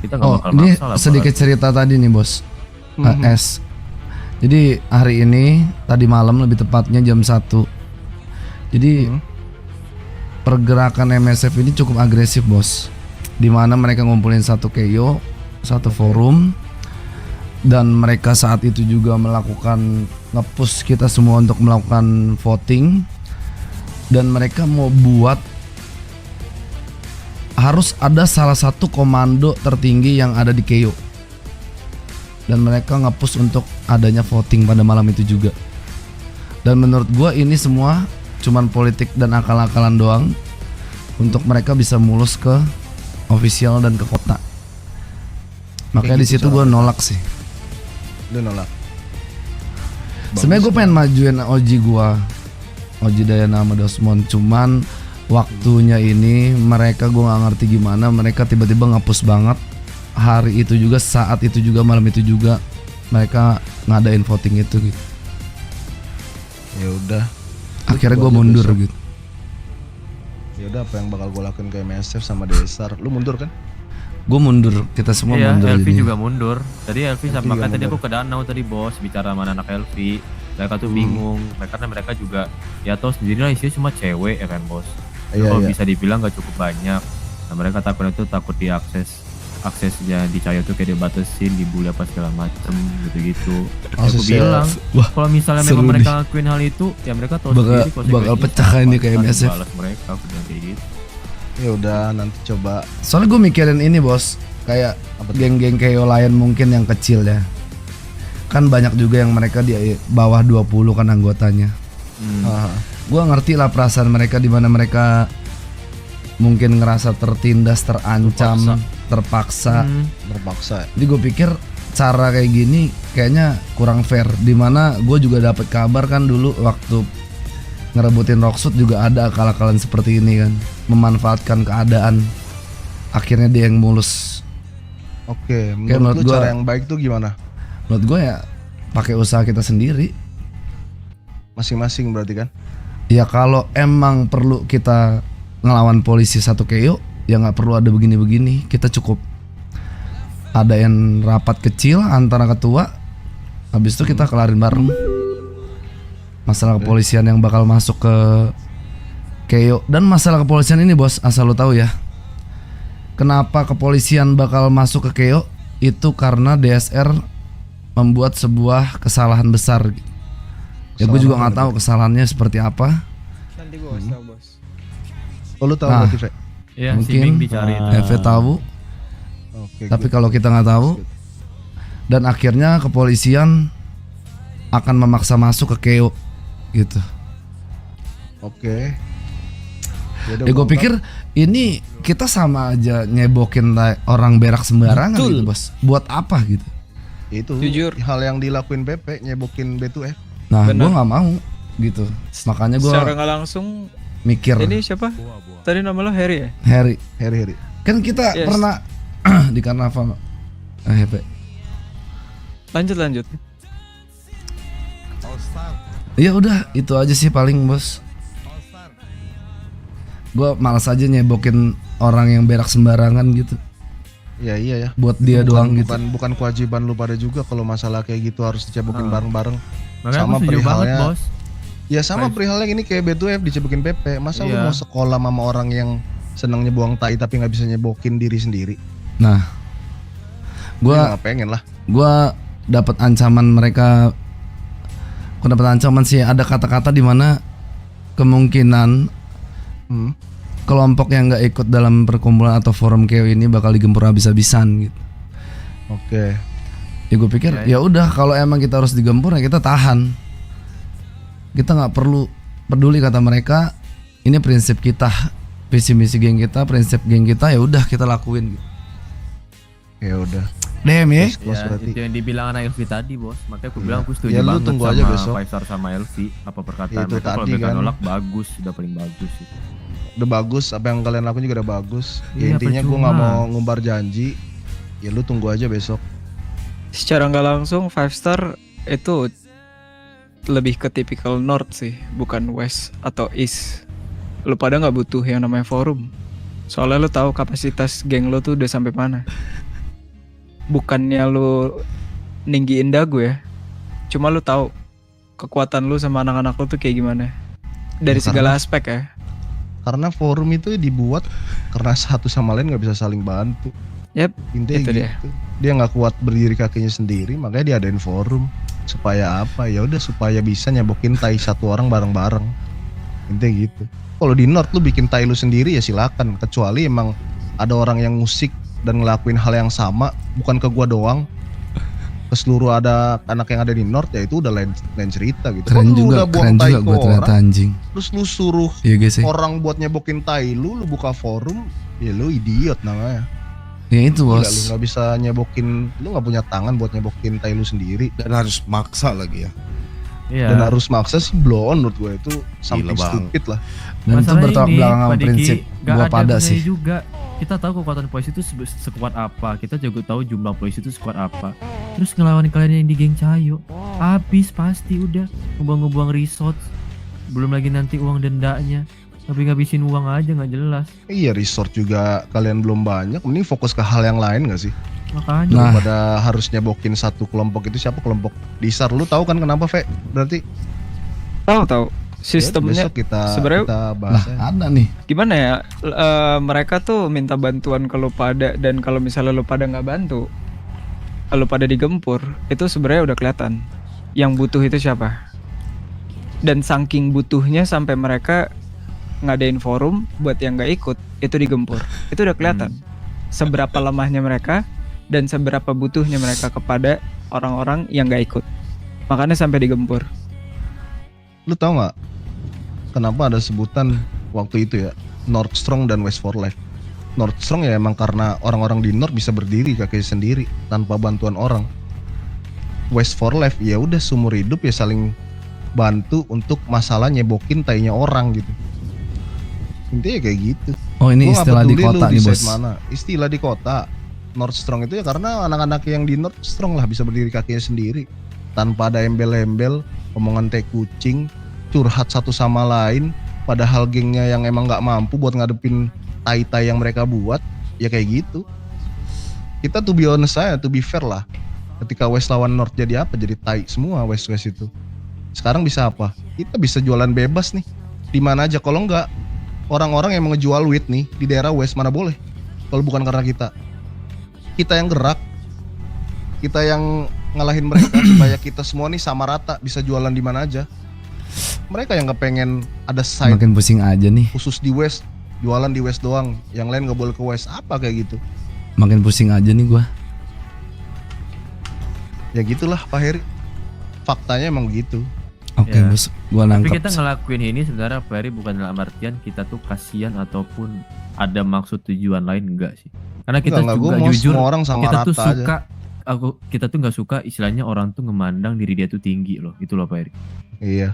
kita nggak Oh, bakal ini maksa lah. sedikit cerita tadi nih bos. S. Jadi hari ini tadi malam lebih tepatnya jam 1. Jadi pergerakan MSF ini cukup agresif bos. Dimana mereka ngumpulin satu KO, satu forum, dan mereka saat itu juga melakukan nge-push kita semua untuk melakukan voting. Dan mereka mau buat harus ada salah satu komando tertinggi yang ada di KO. Dan mereka nge-push untuk adanya voting pada malam itu juga. Dan menurut gua ini semua cuman politik dan akal-akalan doang untuk mereka bisa mulus ke official dan ke kota. Makanya di situ gua nolak sih. Lu nolak. Sebenarnya gue pengen majuin Oji gua, Oji Dayana sama Dosmond, cuman waktunya ini mereka gue nggak ngerti gimana, mereka tiba-tiba ngapus banget hari itu juga, saat itu juga, malam itu juga mereka ngadain voting itu gitu. Ya udah. Akhirnya gue mundur gitu. Ya udah, apa yang bakal gue lakuin ke MSF sama Desar? Lu mundur kan? Gue mundur, kita semua Iya, mundur. Elvi jadinya. juga mundur. Tadi Elvi sama juga makanya tadi mundur. aku ke danau tadi bos bicara sama anak Elvi. Mereka tuh bingung, karena mereka juga ya tahu sendiri lah isinya cuma cewek ya kan bos. Iya, Kalau iya. bisa dibilang gak cukup banyak. Nah mereka takut aksesnya di Cahyo tuh kayak dibatasin, dibully apa segala macem gitu-gitu. Ya, aku Aksesnya- bilang Wah, kalau misalnya seru memang nih. mereka ngelakuin hal itu, ya mereka tahu Bakal- sendiri konsekuensinya bakal pecah apa. ini kayak Kita MSF. balas mereka aku bilang kayak gitu. Ya udah, nanti coba. Soalnya gue mikirin ini bos, kayak Apa tuh? geng-geng KO lain mungkin yang kecil ya. Kan banyak juga yang mereka di bawah 20 kan anggotanya. Ah, Gua ngerti lah perasaan mereka di mana mereka mungkin ngerasa tertindas, terancam, terpaksa. terpaksa. Jadi gue pikir cara kayak gini kayaknya kurang fair. Dimana gue juga dapat kabar kan dulu waktu ngerebutin Rocksud juga ada akal-akalan seperti ini kan, memanfaatkan keadaan. Akhirnya dia yang mulus. Oke, menurut menurut lu gua- cara yang baik tuh gimana? Menurut gue ya pakai usaha kita sendiri. Masing-masing berarti kan? Ya kalau emang perlu kita ngelawan polisi satu KO, ya nggak perlu ada begini-begini. Kita cukup adain rapat kecil antara ketua, habis itu kita kelarin bareng masalah kepolisian yang bakal masuk ke KO. Dan masalah kepolisian ini bos, asal lo tahu ya, kenapa kepolisian bakal masuk ke KO itu karena DSR membuat sebuah kesalahan besar. Ya gue juga nggak tahu kesalahannya seperti apa. Nanti gue kasih tau bos. Oh, lu tahu Nah. berarti, Fe? Iya, si Mungkin Ming dicari. Eve tahu, Oke. tapi good. kalau kita nggak tahu, dan akhirnya kepolisian akan memaksa masuk ke KO gitu. Oke. Ya gue pikir ini kita sama aja nyebokin orang berak sembarangan Betul. gitu bos. Buat apa gitu? itu Jujur. hal yang dilakuin PP, nyebokin B2F. Nah Benar. gue nggak mau gitu. Makanya gue Secara nggak langsung mikir ini siapa? Tadi nama lo Harry ya? Harry. Heri. Kan kita Yes. pernah di karnaval. Hepe. Lanjut. Ya udah itu aja sih paling bos. Gue malas aja nyebokin orang yang berak sembarangan gitu. Ya iya ya. Buat Itu dia doang gitu. bukan kewajiban lu pada juga kalau masalah kayak gitu harus dicebokin bareng-bareng. Makanya Sama aku setuju banget perihalnya. bos. Ya sama perihalnya ini kayak B2F dicebokin PP. Masa lu Iya. mau sekolah sama orang yang senangnya buang tai tapi nggak bisa nyebokin diri sendiri? Nah, gue Ya, nggak pengen lah. dapat ancaman mereka. Gue dapat ancaman sih, ada kata-kata di mana kemungkinan kelompok yang nggak ikut dalam perkumpulan atau forum KO ini bakal digempur habis-habisan gitu. Oke. Ya gue pikir ya udah kalau emang kita harus digempur ya kita tahan. Kita nggak perlu peduli kata mereka. Ini prinsip kita, visi misi geng kita, prinsip geng kita, ya udah kita lakuin. Gitu. Ya udah. Damn ya. Close Ya, berarti. itu yang dibilang anak Elvi tadi bos. Makanya aku bilang aku setuju Ya, lu banget tunggu sama aja besok. Five Star sama Elvi. Apa perkataan Itu mereka kalau tadi mereka kan. nolak bagus, udah paling bagus itu. Udah bagus, apa yang kalian lakuin juga udah bagus. Ya Iya, intinya gue percuma. nggak mau ngumbar janji. Ya lu tunggu aja besok. Secara nggak langsung Five Star itu lebih ke tipikal North sih, bukan West atau East. Lu pada nggak butuh yang namanya forum. Soalnya lu tahu kapasitas geng lu tuh udah sampai mana. bukannya lu ninggiin dagu ya. Cuma lu tahu kekuatan lu sama anak-anak lu tuh kayak gimana. Dari Ya, segala karena- aspek ya. Karena forum itu dibuat karena satu sama lain nggak bisa saling bantu. Yap, Intinya itu gitu. dia. Dia nggak kuat berdiri kakinya sendiri, makanya diadain forum. Supaya apa? Ya udah supaya bisa nyebokin tai satu orang bareng-bareng. Intinya gitu. Kalau di North lu bikin tai lu sendiri ya silakan, kecuali emang ada orang yang musik dan ngelakuin hal yang sama, bukan ke gua doang. Ke seluruh ada anak yang ada di North, ya itu udah lain cerita gitu. Keren Kalau lu juga, udah buang keren tai juga ke gue ternyata orang, anjing. terus lu suruh Iya guys sih. orang buat nyebokin tai lu buka forum, ya lu idiot namanya. Ya itu Gila, bos. lu nggak bisa nyebokin, lu nggak punya tangan buat nyebokin tai lu sendiri. Dan harus maksa lagi ya. Iya. Dan harus maksa sih blow on menurut gue itu something Bang. stupid lah. Dan itu Masalahnya bertolak ini, belakang sama Pak Diki, prinsip nggak gua ada pada gunanya sih. juga. Kita tahu kekuatan polisi itu sekuat apa. Kita juga tahu jumlah polisi itu sekuat apa. Terus ngelawan kalian yang di geng Cayo, habis pasti udah ngebuang-ngebuang resort. Belum lagi nanti uang dendanya. Tapi ngabisin uang aja nggak jelas. Iya, resort juga kalian belum banyak, mending fokus ke hal yang lain gak sih? Makanya. Nah. Daripada harus nyebokin satu kelompok itu siapa kelompok Disar. Lu tahu kan kenapa, Ve? Berarti Tahu. ya, Sistemnya besok kita sebenarnya bahas Nah ya. ada nih. gimana ya? Mereka tuh minta bantuan ke lu pada, dan kalau misalnya lu pada nggak bantu, lu pada digempur, itu sebenarnya udah kelihatan. Yang butuh itu siapa? Dan saking butuhnya sampai mereka ngadain forum buat yang nggak ikut itu digempur. Itu udah kelihatan. Seberapa lemahnya mereka dan seberapa butuhnya mereka kepada orang-orang yang nggak ikut. Makanya sampai digempur. Lu tahu nggak kenapa ada sebutan waktu itu ya North Strong dan West for Life? North Strong ya emang karena orang-orang di North bisa berdiri kaki sendiri tanpa bantuan orang. West for Life ya udah seumur hidup ya saling bantu untuk masalah nyebokin tainya orang gitu. Intinya kayak gitu. Oh ini Gua nggak istilah di peduli kota lu nih side bos. mana. Istilah di kota. North Strong itu ya karena anak-anak yang di North Strong lah bisa berdiri kakinya sendiri tanpa ada embel-embel, omongan tai kucing, curhat satu sama lain. Padahal gengnya yang emang nggak mampu buat ngadepin tai-tai yang mereka buat, ya kayak gitu. Kita to be honest saya, to be fair lah. Ketika West lawan North jadi apa? Jadi tai semua West itu. Sekarang bisa apa? Kita bisa jualan bebas nih. Di mana aja kalau nggak orang-orang yang ngejual weed nih di daerah West mana boleh. Kalau bukan karena kita. Kita yang gerak. Kita yang ngalahin mereka supaya kita semua nih sama rata bisa jualan di mana aja. Mereka yang kepengen ada site Makin pusing aja nih. khusus di West, jualan di West doang, yang lain nggak boleh ke West, apa kayak gitu. Makin pusing aja nih gua. Ya gitulah Pak Heri, faktanya emang begitu. Oke Ya. bos, gua Tapi nangkep. kita ngelakuin ini sebenarnya Ferry bukan dalam artian kita tuh kasihan ataupun ada maksud tujuan lain, enggak sih. Karena kita Enggak, juga gua mau jujur semua orang sama kita tuh rata aja. suka kita tuh nggak suka istilahnya orang tuh ngemandang diri dia tuh tinggi loh, itu loh Pak Eri. Iya,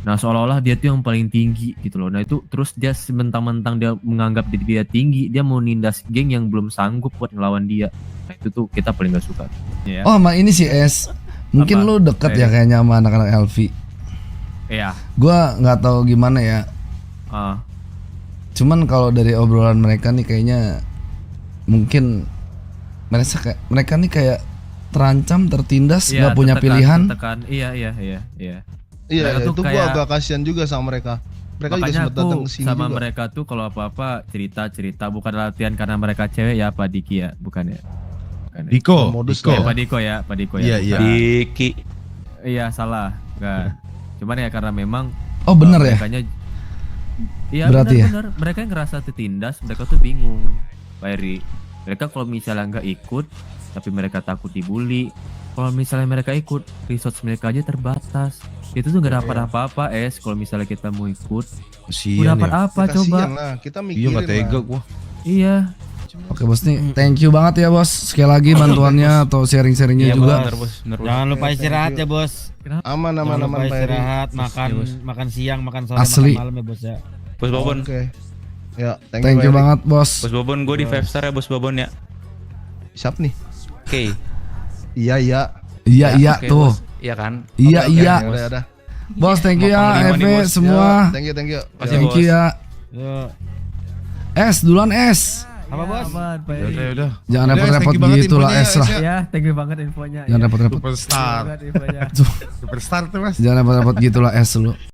Nah seolah-olah dia tuh yang paling tinggi gitu loh. Nah itu terus dia sementang-mentang dia menganggap diri dia tinggi, dia mau nindas geng yang belum sanggup buat ngelawan dia. Nah itu tuh kita paling gak suka. Ya. Oh sama ini si S. Mungkin Apa? lu deket ya Ferry. kayaknya sama anak-anak LV. Iya. Gua nggak tahu gimana ya. Ah, Cuman kalau dari obrolan mereka nih kayaknya mungkin mereka nih kayak terancam, tertindas, iya, nggak punya tertekan, pilihan. tertekan. Iya. iya. Mereka tuh Itu gua kayak- agak kasihan juga sama mereka. Mereka juga Makanya sempat datang aku ke sini sama juga. mereka tuh kalau apa-apa cerita-cerita, bukan latihan karena mereka cewek ya Pak Diki ya, bukan ya? Bukan ya? Diko, Modus Diko. lah Pak Diko ya, Pak Diko ya. Iya, iya. bukan. Diki. Iya salah, kan. Cuman ya karena memang Oh bener ya? Iya Berarti ya? benar. Mereka yang ngerasa tertindas, mereka tuh bingung, Pak Eri. Mereka kalau misalnya nggak ikut, tapi mereka takut dibully. Kalau misalnya mereka ikut, resource mereka aja terbatas. Itu tuh nggak dapat apa-apa, Kalau misalnya kita mau ikut, mau Kasian dapat ya. apa Ya, coba? kasihan lah, kita Iya mikirin nggak tega lah. gua. Iya. Oke bos nih, thank you banget ya bos. Sekali lagi bantuannya atau sharing-sharingnya Iya, juga. bener, bos. Bener, bos. Jangan lupa Oke, istirahat thank ya bos. Aman Jangan lupa Pak Heri. istirahat, makan Iya, bos. makan siang, makan sore, Asli. makan malam ya bos ya. Bos Bobon. Oke. Ya, Thank Pak you Heri. banget bos. Bos Bobon, gue di 5 star ya bos Bobon ya. Siap nih. Oke. Iya, iya. Iya iya Oke, tuh. bos. Iya kan? Iya Oke, iya. oke, bos. Udah. Bos thank you Mau ya panglima nih, Eve bos. semua. Ya, thank you. Makasih, Thank bos. you ya. Yuk. S duluan S. Apa bos? Aman, Pak Udah, Eri. udah. Jangan Udah, repot-repot thank you banget gitu lah infonya, es lah. ya. Ya, thank you banget infonya. Jangan ya. repot-repot. Superstar. Thank you banget infonya. Superstar tuh mas. Jangan repot-repot gitu lah es lu.